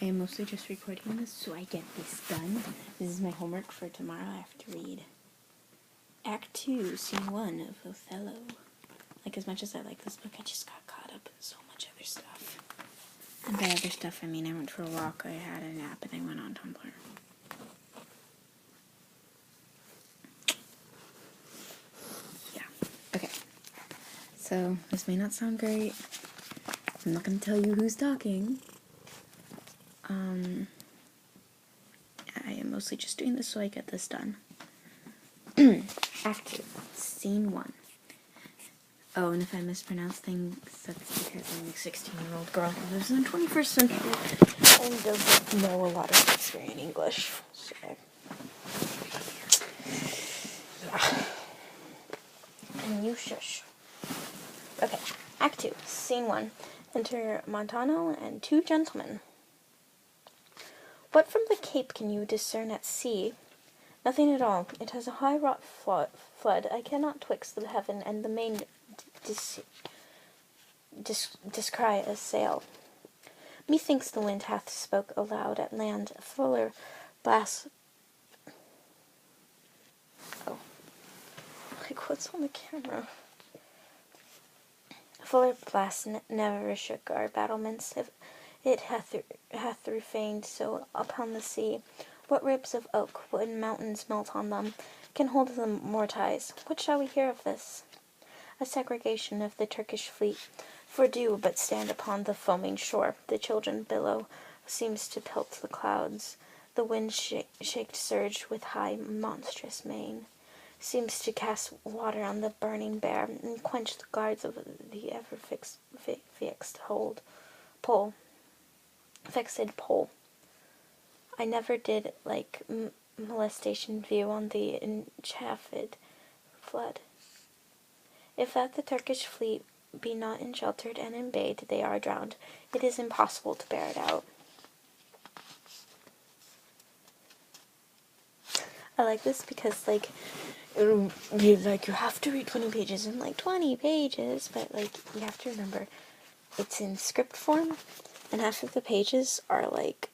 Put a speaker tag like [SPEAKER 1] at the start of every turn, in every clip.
[SPEAKER 1] I am mostly just recording this so I get this done. This is my homework for tomorrow. I have to read Act 2, Scene 1 of Othello. Like, as much as I like this book, I just got caught up in so much other stuff. And by other stuff, I mean I went for a walk, I had a nap, and I went on Tumblr. Yeah. Okay. So, this may not sound great. I'm not going to tell you who's talking. I am mostly just doing this so I get this done. Act 2, Scene 1. Oh, and if I mispronounce things, that's because I'm a 16-year-old girl who lives in the 21st century and doesn't know a lot of Shakespearean English. So, yeah. And you shush. Okay, Act 2, Scene 1. Enter Montano and two gentlemen. What from the cape can you discern at sea? Nothing at all. It has a high-wrought flood. I cannot twixt the heaven and the main descry a sail. Methinks the wind hath spoke aloud at land, fuller blast. Oh, like what's on the camera? Fuller blast never shook our battlements. If it hath refained so upon the sea, what ribs of oak, wood mountains melt on them, can hold them mortise? What shall we hear of this? A segregation of the Turkish fleet, for do but stand upon the foaming shore. The children billow seems to pelt the clouds. The wind shaked surge with high monstrous mane seems to cast water on the burning bear and quench the guards of the ever fixed pole. I never did like molestation view on the enchafed flood. If that the Turkish fleet be not sheltered and in bay, they are drowned. It is impossible to bear it out. I like this because, like, it'll be like, you have to read 20 pages in, like, 20 pages, but, like, you have to remember, it's in script form, and half of the pages are, like,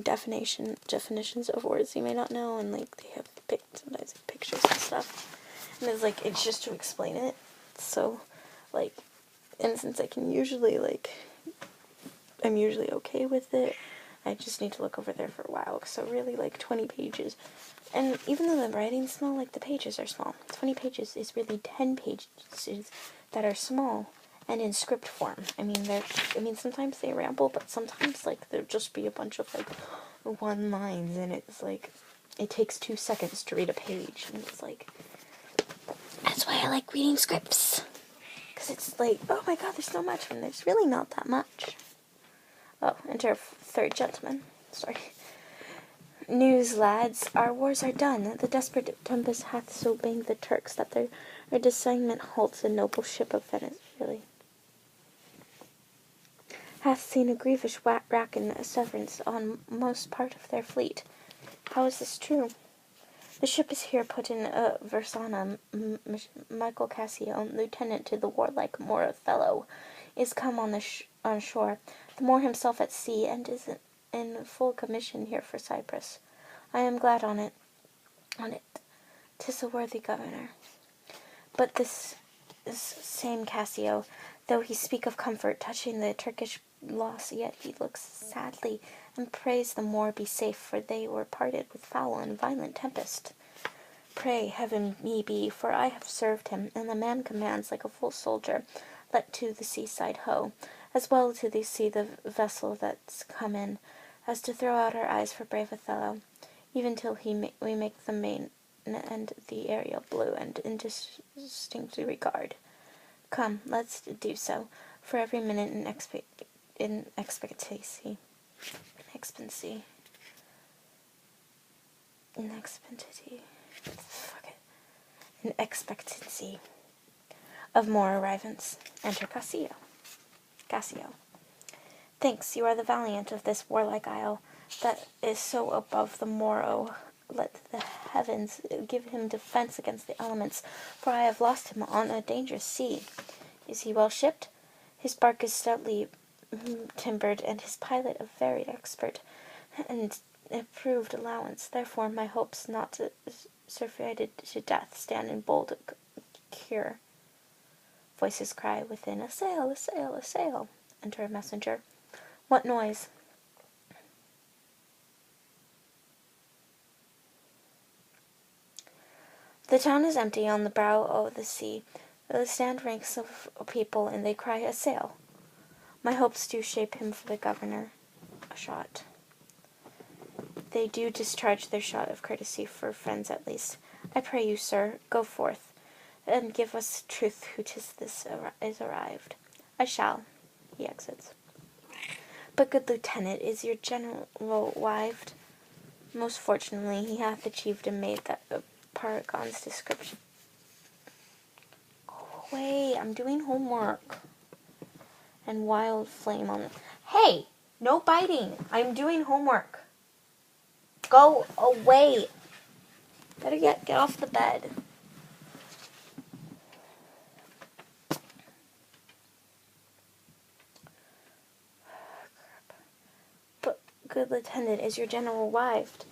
[SPEAKER 1] definitions of words you may not know, and, like, they have sometimes pictures and stuff, and it's just to explain it, so, like, and since I'm usually okay with it, I just need to look over there for a while, so really, 20 pages, and even though the writing's small, the pages are small. 20 pages is really 10 pages that are small and in script form. I mean, sometimes they ramble, but sometimes, there'll just be a bunch of, one lines, and it's, it takes 2 seconds to read a page, and it's, that's why I like reading scripts. Because it's, oh my god, there's so much, and there's really not that much. Oh, enter third gentleman. Sorry. News, lads, our wars are done. The desperate tempest hath so banged the Turks that their designment halts the noble ship of Venice, really. Hath seen a grievous rack and severance on most part of their fleet. How is this true? The ship is here put in Versana. Michael Cassio, lieutenant to the warlike Moor Othello, is come on shore, the Moor himself at sea, and is in full commission here for Cyprus. I am glad on it. 'Tis a worthy governor. But this same Cassio, though he speak of comfort touching the Turkish loss, yet he looks sadly and prays the Moor be safe, for they were parted with foul and violent tempest. Pray heaven me be, for I have served him, and the man commands like a full soldier, let to the seaside hoe, as well to see the vessel that's come in, as to throw out our eyes for brave Othello, even till we make the main and the aerial blue and indistinct regard. Come, let's do so, for every minute in expectancy of more arrivants. Enter Cassio. Thanks, you are the valiant of this warlike isle, that is so above the Moro. Let the heavens give him defense against the elements, for I have lost him on a dangerous sea. Is he well shipped? His bark is stoutly timbered, and his pilot a very expert and approved allowance. Therefore, my hopes not to surfeited to death stand in bold cure. Voices cry within, "A sail, a sail, a sail!" Enter a messenger. What noise? The town is empty on the brow of the sea. There stand ranks of people, and they cry, "A sail!" My hopes do shape him for the governor. A shot. They do discharge their shot of courtesy for friends at least. I pray you, sir, go forth, and give us truth who 'tis this is arrived. I shall. He exits. But, good lieutenant, is your general wived? Most fortunately, he hath achieved and made that paragon's description. Go away, I'm doing homework. And wild flame on... Hey! No biting! I'm doing homework. Go away! Better get off the bed. But, good lieutenant, is your general wived?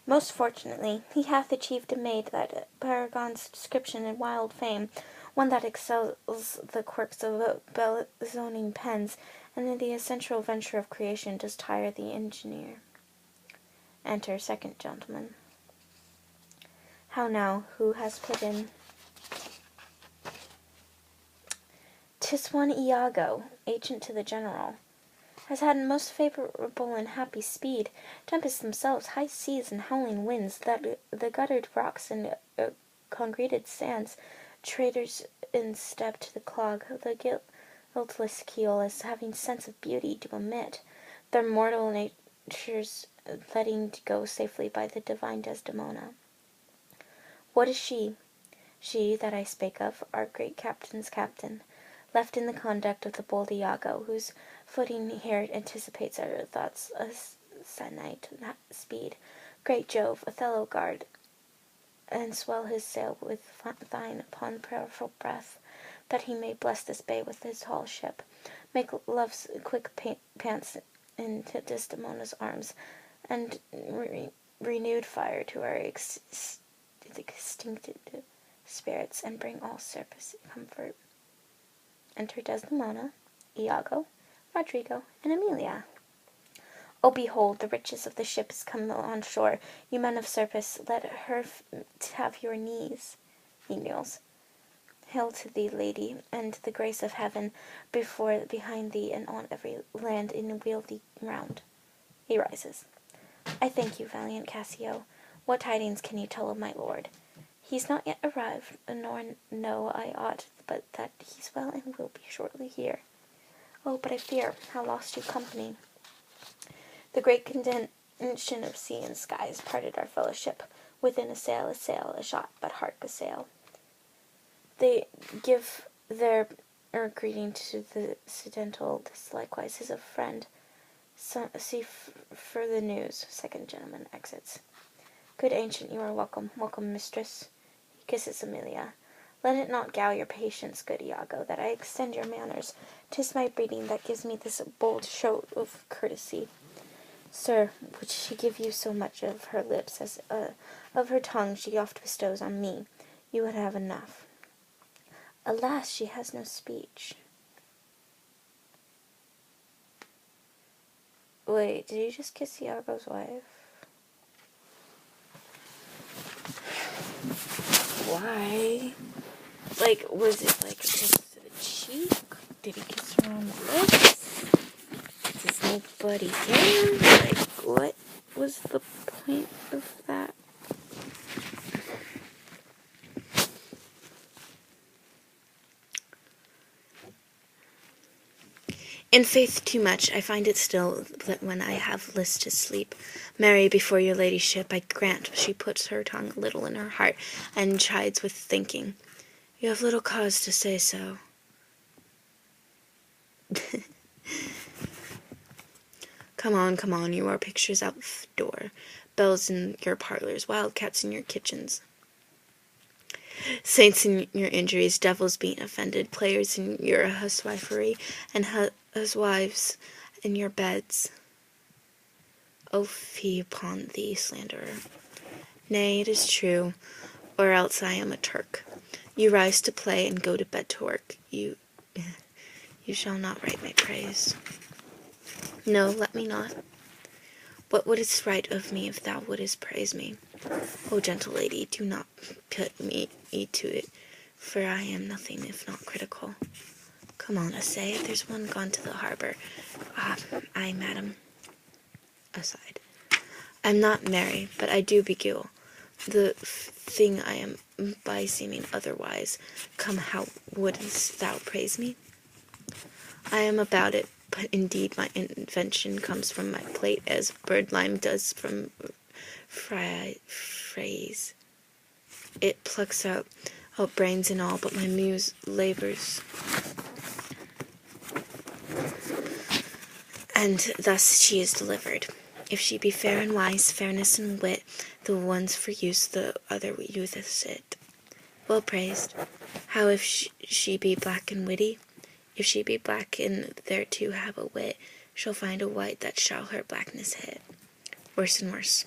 [SPEAKER 1] Most fortunately, he hath achieved and made that paragon's description in wild fame, one that excels the quirks of belzoning pens, and in the essential venture of creation does tire the engineer. Enter second gentleman. How now, who has put in? 'Tis one Iago, agent to the general. Has had most favourable and happy speed, tempests themselves, high seas and howling winds, that the guttered rocks and congregated sands, traders in step to the clog, the guiltless keel, as having sense of beauty, do omit, their mortal natures letting go safely by the divine Desdemona. What is she? She that I spake of, our great captain's captain, left in the conduct of the bold Iago, whose footing here anticipates our thoughts a sennight speed. Great Jove, Othello guard, and swell his sail with thine upon prayerful breath, that he may bless this bay with his tall ship, make love's quick pants into Desdemona's arms, and renewed fire to our extincted spirits, and bring all surface comfort. Enter Desdemona, Iago, Rodrigo, and Emilia. Oh, behold, the riches of the ship is come on shore. You men of Surface, let her have your knees. He kneels. Hail to thee, lady, and the grace of heaven behind thee, and on every land and wheel thee round. He rises. I thank you, valiant Cassio. What tidings can you tell of my lord? He's not yet arrived, nor know I aught but that he's well and will be shortly here. Oh, but I fear, how lost you company. The great contention of sea and skies parted our fellowship. Within a sail, a shot, but hark, a sail. They give their greeting to the accidental. This likewise is a friend. See further news. Second gentleman exits. Good ancient, you are welcome. Welcome, mistress. He kisses Emilia. Let it not gall your patience, good Iago, that I extend your manners. 'Tis my breeding that gives me this bold show of courtesy. Sir, would she give you so much of her lips as of her tongue she oft bestows on me, you would have enough. Alas, she has no speech. Wait, did you just kiss Iago's wife? Why? Like, was it like a kiss to the cheek? Did he kiss her on the lips? Does nobody care? Like, what was the point of that? In faith too much, I find it still, that when I have list to sleep, Mary, before your ladyship, I grant she puts her tongue a little in her heart, and chides with thinking. You have little cause to say so. Come on, you are pictures out the door, bells in your parlors, wildcats in your kitchens, saints in your injuries, devils being offended, players in your huswifery, and as wives in your beds. O fie upon thee, slanderer! Nay, it is true, or else I am a Turk. You rise to play and go to bed to work. You shall not write my praise. No, let me not. What wouldst write of me if thou wouldst praise me? O gentle lady, do not put me to it, for I am nothing if not critical. Come on, essay, there's one gone to the harbour. Ah, ay, madam. Aside. I'm not merry, but I do beguile. The thing I am by seeming otherwise. Come, how wouldst thou praise me? I am about it, but indeed my invention comes from my plate as birdlime does from phrase. It plucks out brains and all, but my muse labours. And thus she is delivered. If she be fair and wise, fairness and wit, the one's for use, the other useth it. Well praised. How if she be black and witty? If she be black and thereto have a wit, she'll find a white that shall her blackness hit. Worse and worse.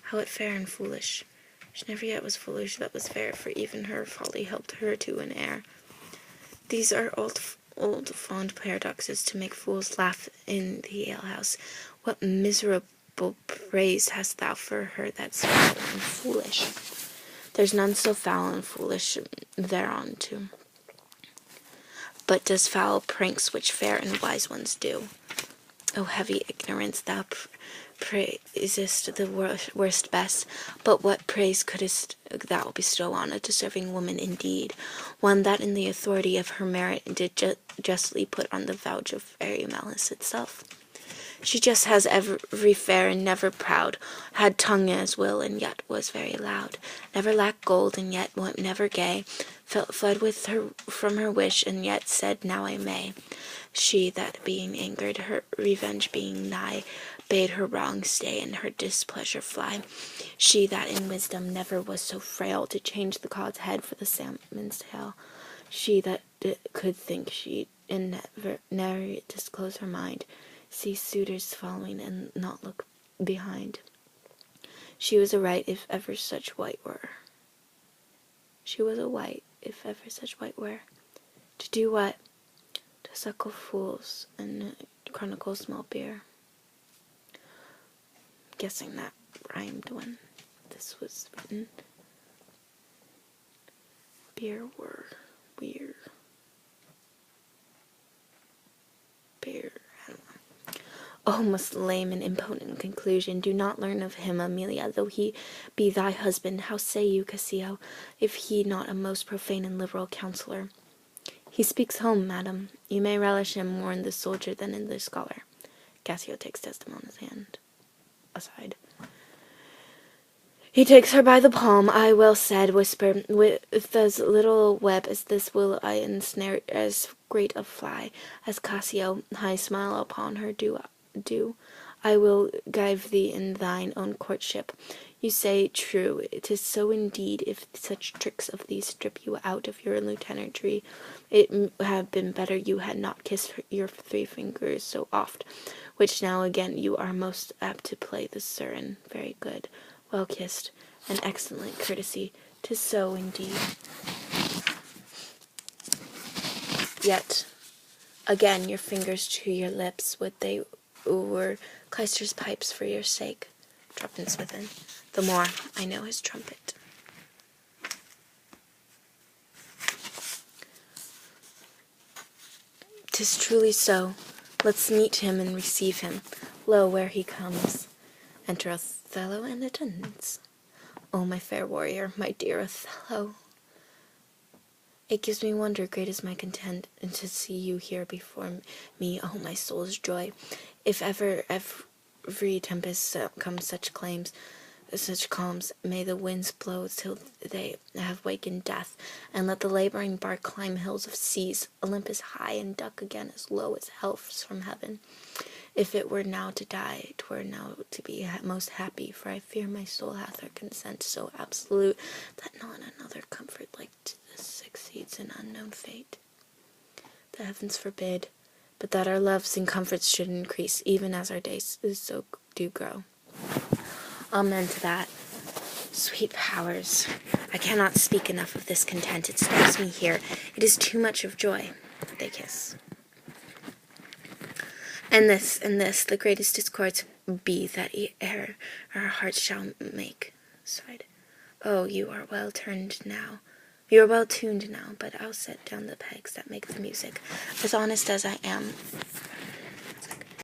[SPEAKER 1] How it fair and foolish. She never yet was foolish that was fair, for even her folly helped her to an heir. These are old fond paradoxes to make fools laugh in the alehouse. What miserable praise hast thou for her that's foul and foolish? There's none so foul and foolish thereunto, but does foul pranks which fair and wise ones do. O heavy ignorance, thou praisest the worst best, but what praise couldst thou bestow on a deserving woman indeed, one that in the authority of her merit did justly put on the vouch of very malice itself? She just has every fair and never proud, had tongue as will and yet was very loud, never lacked gold and yet never gay, fled with her from her wish and yet said now I may. She that being angered, her revenge being nigh, bade her wrong stay and her displeasure fly. She that in wisdom never was so frail to change the cod's head for the salmon's tail. She that could think she and never disclose her mind, see suitors following and not look behind. She was a right if ever such wight were. She was a wight if ever such wight were. To do what? To suckle fools and chronicle small beer. Guessing that rhymed when this was written. Beer were weird. Beer. O most lame and impotent conclusion, do not learn of him, Amelia, though he be thy husband. How say you, Cassio, if he not a most profane and liberal counsellor? He speaks home, madam. You may relish him more in the soldier than in the scholar. Cassio takes Desdemona's hand. Aside. He takes her by the palm. I well said, whisper, with as little web as this will I ensnare as great a fly, as Cassio, high smile upon her do. I will give thee in thine own courtship. You say true, 'tis so indeed. If such tricks of these strip you out of your lieutenantry, it had been better you had not kissed your 3 fingers so oft, which now again you are most apt to play the Surin. Very good, well kissed, an excellent courtesy. 'Tis so indeed. Yet again your fingers to your lips, would they were clyster's pipes for your sake. Trumpets within. The more I know his trumpet. 'Tis truly so. Let's meet him and receive him. Lo, where he comes. Enter Othello and attendants. O my fair warrior, my dear Othello, it gives me wonder, great is my content, and to see you here before me, oh my soul's joy. If ever every tempest comes such calms, may the winds blow till they have wakened death, and let the laboring bark climb hills of seas, Olympus high, and duck again as low as healths from heaven. If it were now to die, 'twere now to be most happy, for I fear my soul hath a consent so absolute that not another comfort like to this succeeds an unknown fate. The heavens forbid, but that our loves and comforts should increase, even as our days so do grow. Amen to that. Sweet powers, I cannot speak enough of this content. It stops me here. It is too much of joy. They kiss. And this, the greatest discords be that ere our hearts shall make. Sighed. Oh, you are well tuned now. You are well tuned now, but I'll set down the pegs that make the music. As honest as I am,